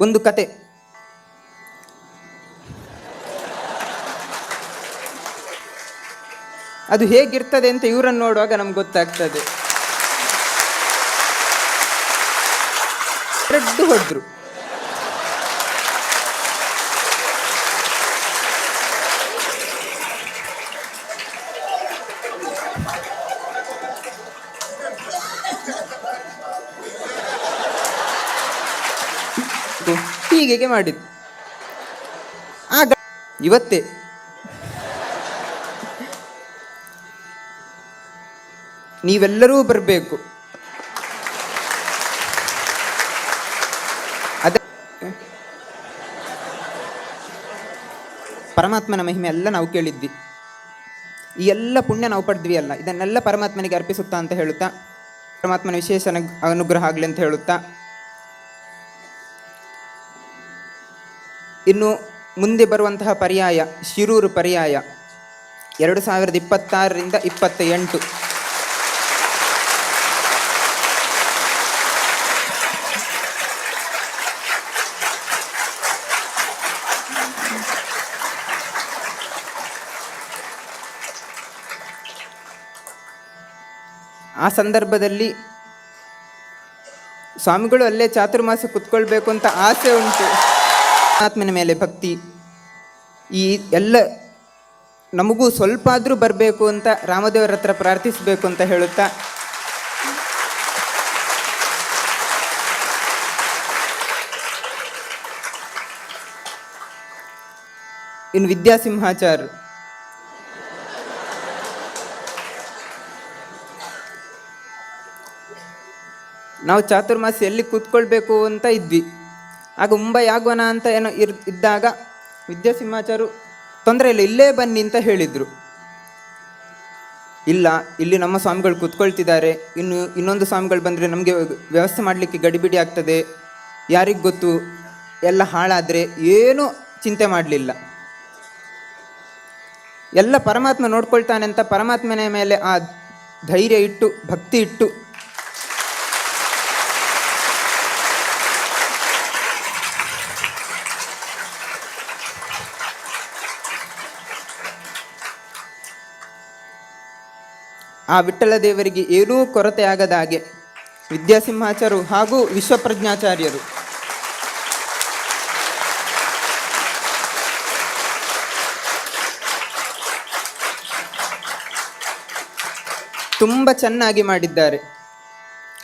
ಒಂದು ಕತೆ. ಅದು ಹೇಗಿರ್ತದೆ ಅಂತ ಇವರನ್ನು ನೋಡುವಾಗ ನಮ್ಗೆ ಗೊತ್ತಾಗ್ತದೆ. ಎರಡು ಹೊಡೆದ್ರು. ಹೀಗೆ ಮಾಡಿದ್ದು ಆಗ ಇವತ್ತೇ ನೀವೆಲ್ಲರೂ ಬರಬೇಕು. ಅದೇ ಪರಮಾತ್ಮನ ಮಹಿಮೆ ಎಲ್ಲ ನಾವು ಕೇಳಿದ್ವಿ, ಈ ಎಲ್ಲ ಪುಣ್ಯ ನಾವು ಪಡೆದ್ವಿ ಅಲ್ಲ, ಇದನ್ನೆಲ್ಲ ಪರಮಾತ್ಮನಿಗೆ ಅರ್ಪಿಸುತ್ತಾ ಅಂತ ಹೇಳುತ್ತಾ, ಪರಮಾತ್ಮನ ವಿಶೇಷ ಅನುಗ್ರಹ ಆಗಲಿ ಅಂತ ಹೇಳುತ್ತಾ, ಇನ್ನು ಮುಂದೆ ಬರುವಂತಹ ಪರ್ಯಾಯ ಶಿರೂರು ಪರ್ಯಾಯ 2026ರಿಂದ 28. ಆ ಸಂದರ್ಭದಲ್ಲಿ ಸ್ವಾಮಿಗಳು ಅಲ್ಲೇ ಚಾತುರ್ಮಾಸ ಕುತ್ಕೊಳ್ಬೇಕು ಅಂತ ಆಸೆ ಉಂಟು. ಆತ್ಮನ ಮೇಲೆ ಭಕ್ತಿ ಈ ಎಲ್ಲ ನಮಗೂ ಸ್ವಲ್ಪ ಆದರೂ ಬರಬೇಕು ಅಂತ ರಾಮದೇವರ ಹತ್ರ ಪ್ರಾರ್ಥಿಸಬೇಕು ಅಂತ ಹೇಳುತ್ತಾ, ಇನ್ನು ವಿದ್ಯಾಸಿಂಹಾಚಾರ್ಯ ನಾವು ಚಾತುರ್ಮಾಸ ಎಲ್ಲಿ ಕೂತ್ಕೊಳ್ಬೇಕು ಅಂತ ಇದ್ವಿ. ಆಗ ಮುಂಬೈ ಆಗೋಣ ಅಂತ ಏನೋ ಇದ್ದಾಗ ವಿದ್ಯಾಸಿಂಹಾಚಾರ್ಯರು ತೊಂದರೆ ಇಲ್ಲ, ಇಲ್ಲೇ ಬನ್ನಿ ಅಂತ ಹೇಳಿದರು. ಇಲ್ಲ, ಇಲ್ಲಿ ನಮ್ಮ ಸ್ವಾಮಿಗಳು ಕೂತ್ಕೊಳ್ತಿದ್ದಾರೆ, ಇನ್ನೊಂದು ಸ್ವಾಮಿಗಳು ಬಂದರೆ ನಮಗೆ ವ್ಯವಸ್ಥೆ ಮಾಡಲಿಕ್ಕೆ ಗಡಿಬಿಡಿ ಆಗ್ತದೆ, ಯಾರಿಗೆ ಗೊತ್ತು ಎಲ್ಲ ಹಾಳಾದರೆ, ಏನೂ ಚಿಂತೆ ಮಾಡಲಿಲ್ಲ. ಎಲ್ಲ ಪರಮಾತ್ಮ ನೋಡ್ಕೊಳ್ತಾನೆ ಅಂತ ಪರಮಾತ್ಮನ ಮೇಲೆ ಆ ಧೈರ್ಯ ಇಟ್ಟು ಭಕ್ತಿ ಇಟ್ಟು ಆ ವಿಠ್ಠಲ ದೇವರಿಗೆ ಏನೂ ಕೊರತೆ ಆಗದ ಹಾಗೆ ವಿದ್ಯಾಸಿಂಹಾಚಾರ್ಯರು ಹಾಗೂ ವಿಶ್ವಪ್ರಜ್ಞಾಚಾರ್ಯರು ತುಂಬ ಚೆನ್ನಾಗಿ ಮಾಡಿದ್ದಾರೆ.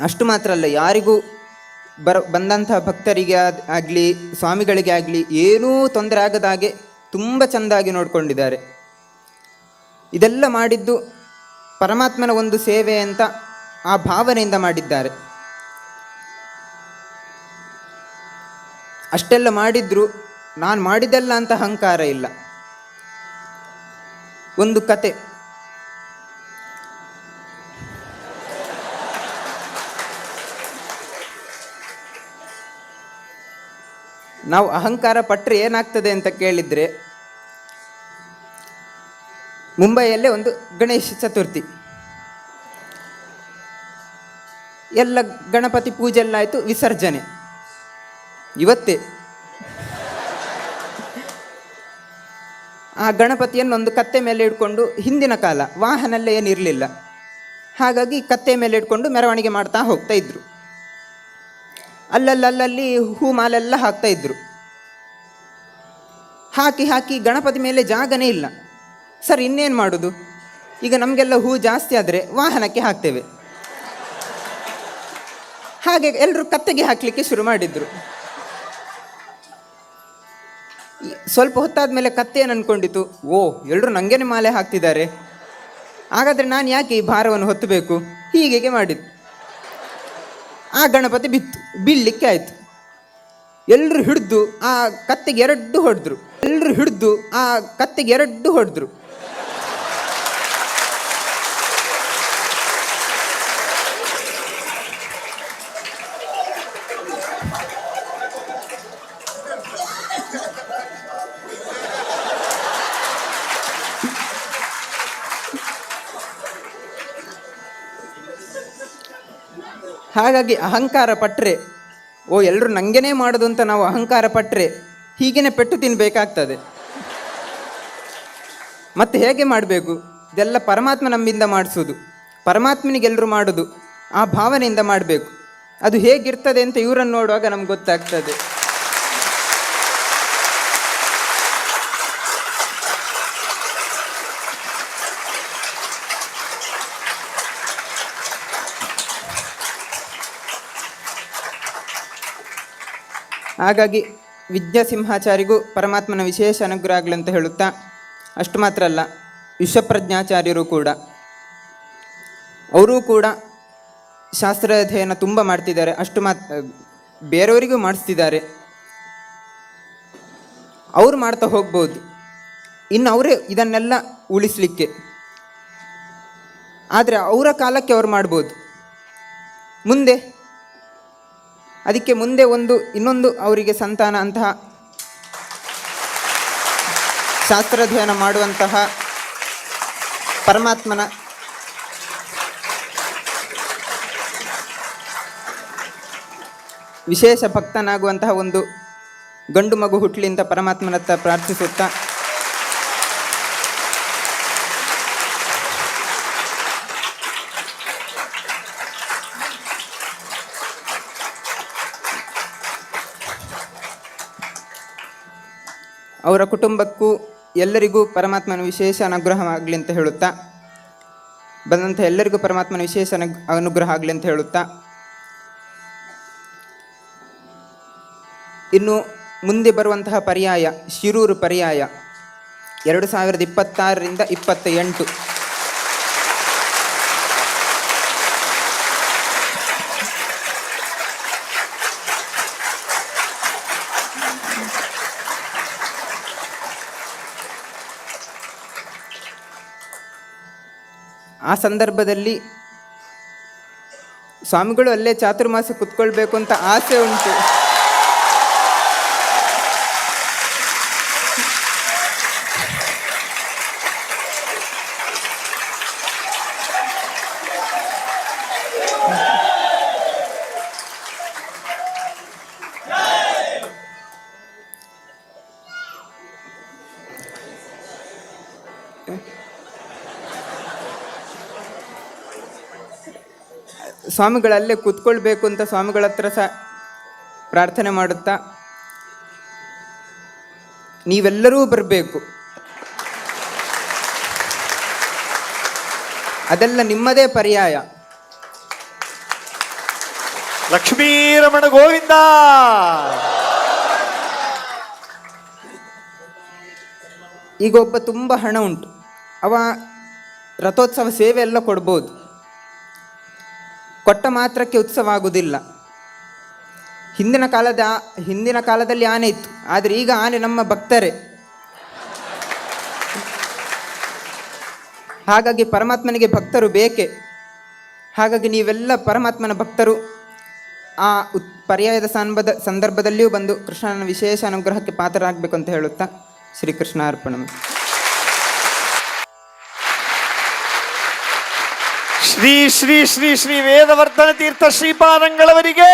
ಅಷ್ಟು ಮಾತ್ರ ಅಲ್ಲ, ಯಾರಿಗೂ ಬಂದಂತಹ ಭಕ್ತರಿಗೆ ಆಗಲಿ ಸ್ವಾಮಿಗಳಿಗೆ ಆಗಲಿ ಏನೂ ತೊಂದರೆ ಆಗದ ಹಾಗೆ ತುಂಬ ಚೆಂದಾಗಿ ನೋಡಿಕೊಂಡಿದ್ದಾರೆ. ಇದೆಲ್ಲ ಮಾಡಿದ್ದು ಪರಮಾತ್ಮನ ಒಂದು ಸೇವೆ ಅಂತ ಆ ಭಾವನೆಯಿಂದ ಮಾಡಿದ್ದಾರೆ. ಅಷ್ಟೆಲ್ಲ ಮಾಡಿದ್ರು ನಾನು ಮಾಡಿದೆಲ್ಲ ಅಂತ ಅಹಂಕಾರ ಇಲ್ಲ. ಒಂದು ಕತೆ, ನಾವು ಅಹಂಕಾರ ಪಟ್ಟರೆ ಏನಾಗ್ತದೆ ಅಂತ ಕೇಳಿದರೆ, ಮುಂಬೈಯಲ್ಲೇ ಒಂದು ಗಣೇಶ ಚತುರ್ಥಿ, ಎಲ್ಲ ಗಣಪತಿ ಪೂಜೆ ಎಲ್ಲ ಆಯಿತು, ವಿಸರ್ಜನೆ ಇವತ್ತೇ. ಆ ಗಣಪತಿಯನ್ನು ಒಂದು ಕತ್ತೆ ಮೇಲೆ ಇಟ್ಕೊಂಡು, ಹಿಂದಿನ ಕಾಲ ವಾಹನ ಏನಿರಲಿಲ್ಲ, ಹಾಗಾಗಿ ಕತ್ತೆ ಮೇಲೆ ಇಟ್ಕೊಂಡು ಮೆರವಣಿಗೆ ಮಾಡ್ತಾ ಹೋಗ್ತಾ ಇದ್ರು. ಅಲ್ಲಲ್ಲಿ ಹೂ ಮಾಲೆಲ್ಲ ಹಾಕ್ತಾ ಇದ್ರು. ಹಾಕಿ ಗಣಪತಿ ಮೇಲೆ ಜಾಗನೇ ಇಲ್ಲ. ಸರ್ ಇನ್ನೇನು ಮಾಡೋದು, ಈಗ ನಮಗೆಲ್ಲ ಹೂ ಜಾಸ್ತಿ ಆದರೆ ವಾಹನಕ್ಕೆ ಹಾಕ್ತೇವೆ, ಹಾಗೆ ಎಲ್ಲರೂ ಕತ್ತೆಗೆ ಹಾಕಲಿಕ್ಕೆ ಶುರು ಮಾಡಿದ್ರು. ಸ್ವಲ್ಪ ಹೊತ್ತಾದ ಮೇಲೆ ಕತ್ತೆ ಏನು ಅಂದ್ಕೊಂಡಿತು, ಓ ಎಲ್ಲರೂ ನನಗೇನೆ ಮಾಲೆ ಹಾಕ್ತಿದ್ದಾರೆ, ಹಾಗಾದರೆ ನಾನು ಯಾಕೆ ಈ ಭಾರವನ್ನು ಹೊತ್ತಬೇಕು, ಹೀಗೆ ಮಾಡಿದ್ದು. ಆ ಗಣಪತಿ ಬೀಳಲಿಕ್ಕೆ ಆಯಿತು. ಎಲ್ಲರೂ ಹಿಡಿದು ಆ ಕತ್ತೆಗೆ ಎರಡು ಹೊಡೆದ್ರು. ಹಾಗಾಗಿ ಅಹಂಕಾರ ಪಟ್ಟರೆ ಓ ಎಲ್ಲರೂ ನನಗೇನೆ ಮಾಡೋದು ಅಂತ ನಾವು ಅಹಂಕಾರ ಪಟ್ಟರೆ ಹೀಗೇನೆ ಪೆಟ್ಟು ತಿನ್ನಬೇಕಾಗ್ತದೆ. ಮತ್ತೆ ಹೇಗೆ ಮಾಡಬೇಕು? ಇದೆಲ್ಲ ಪರಮಾತ್ಮ ನಮ್ಮಿಂದ ಮಾಡಿಸೋದು, ಪರಮಾತ್ಮನಿಗೆಲ್ಲರೂ ಮಾಡೋದು, ಆ ಭಾವನೆಯಿಂದ ಮಾಡಬೇಕು. ಅದು ಹೇಗಿರ್ತದೆ ಅಂತ ಇವರನ್ನು ನೋಡುವಾಗ ನಮ್ಗೆ ಗೊತ್ತಾಗ್ತದೆ. ಹಾಗಾಗಿ ವಿದ್ಯಾಸಿಂಹಾಚಾರಿಗೂ ಪರಮಾತ್ಮನ ವಿಶೇಷ ಅನುಗ್ರಹ ಆಗಲಿ ಅಂತ ಹೇಳುತ್ತಾ, ಅಷ್ಟು ಮಾತ್ರ ಅಲ್ಲ, ವಿಶ್ವಪ್ರಜ್ಞಾಚಾರ್ಯರು ಕೂಡ ಅವರೂ ಕೂಡ ಶಾಸ್ತ್ರಾಧ್ಯಯನ ತುಂಬ ಮಾಡ್ತಿದ್ದಾರೆ. ಅಷ್ಟು ಬೇರೆಯವರಿಗೂ ಮಾಡಿಸ್ತಿದ್ದಾರೆ. ಅವರು ಮಾಡ್ತಾ ಹೋಗ್ಬೋದು, ಇನ್ನು ಅವರೇ ಇದನ್ನೆಲ್ಲ ಉಳಿಸಲಿಕ್ಕೆ. ಆದರೆ ಅವರ ಕಾಲಕ್ಕೆ ಅವ್ರು ಮಾಡ್ಬೋದು. ಮುಂದೆ ಅದಕ್ಕೆ ಮುಂದೆ ಇನ್ನೊಂದು ಅವರಿಗೆ ಸಂತಾನ ಅಂತಹ ಶಾಸ್ತ್ರಾಧ್ಯಯನ ಮಾಡುವಂತಹ ಪರಮಾತ್ಮನ ವಿಶೇಷ ಭಕ್ತನಾಗುವಂತಹ ಒಂದು ಗಂಡು ಮಗು ಹುಟ್ಟಲಿ ಅಂತ ಪರಮಾತ್ಮನತ್ತ ಪ್ರಾರ್ಥಿಸುತ್ತಾ, ಅವರ ಕುಟುಂಬಕ್ಕೂ ಎಲ್ಲರಿಗೂ ಪರಮಾತ್ಮನ ವಿಶೇಷ ಅನುಗ್ರಹ ಆಗಲಿ ಅಂತ ಹೇಳುತ್ತಾ, ಬಂದಂಥ ಎಲ್ಲರಿಗೂ ಪರಮಾತ್ಮನ ವಿಶೇಷ ಅನುಗ್ರಹ ಆಗಲಿ ಅಂತ ಹೇಳುತ್ತಾ, ಇನ್ನು ಮುಂದೆ ಬರುವಂತಹ ಪರ್ಯಾಯ ಶಿರೂರು ಪರ್ಯಾಯ 2026ರಿಂದ 28. ಆ ಸಂದರ್ಭದಲ್ಲಿ ಸ್ವಾಮಿಗಳು ಅಲ್ಲೇ ಚಾತುರ್ಮಾಸ ಕುತ್ಕೊಳ್ಬೇಕು ಅಂತ ಆಸೆ ಉಂಟು. ಸ್ವಾಮಿಗಳಲ್ಲೇ ಕೂತ್ಕೊಳ್ಬೇಕು ಅಂತ ಸ್ವಾಮಿಗಳ ಹತ್ರ ಸಹ ಪ್ರಾರ್ಥನೆ ಮಾಡುತ್ತಾ, ನೀವೆಲ್ಲರೂ ಬರಬೇಕು, ಅದೆಲ್ಲ ನಿಮ್ಮದೇ ಪರ್ಯಾಯ. ಲಕ್ಷ್ಮೀರಮಣ ಗೋವಿಂದ. ಈಗ ಒಬ್ಬ ತುಂಬ ಹಣ ಉಂಟು, ಅವ ರಥೋತ್ಸವ ಸೇವೆ ಎಲ್ಲ ಕೊಡ್ಬೋದು, ಕೊಟ್ಟ ಮಾತ್ರಕ್ಕೆ ಉತ್ಸವ ಆಗುವುದಿಲ್ಲ. ಹಿಂದಿನ ಕಾಲದಲ್ಲಿ ಆನೆ ಇತ್ತು, ಆದರೆ ಈಗ ಆನೆ ನಮ್ಮ ಭಕ್ತರೇ. ಹಾಗಾಗಿ ಪರಮಾತ್ಮನಿಗೆ ಭಕ್ತರು ಬೇಕೇ. ಹಾಗಾಗಿ ನೀವೆಲ್ಲ ಪರಮಾತ್ಮನ ಭಕ್ತರು ಆ ಪರ್ಯಾಯದ ಸಂದರ್ಭದಲ್ಲಿಯೂ ಬಂದು ಕೃಷ್ಣನ ವಿಶೇಷ ಅನುಗ್ರಹಕ್ಕೆ ಪಾತ್ರರಾಗಬೇಕು ಅಂತ ಹೇಳುತ್ತಾ, ಶ್ರೀಕೃಷ್ಣ ಅರ್ಪಣ. ಶ್ರೀ ಶ್ರೀ ಶ್ರೀ ಶ್ರೀ ವೇದವರ್ಧನ ತೀರ್ಥ ಶ್ರೀಪಾದಂಗಳವರಿಗೆ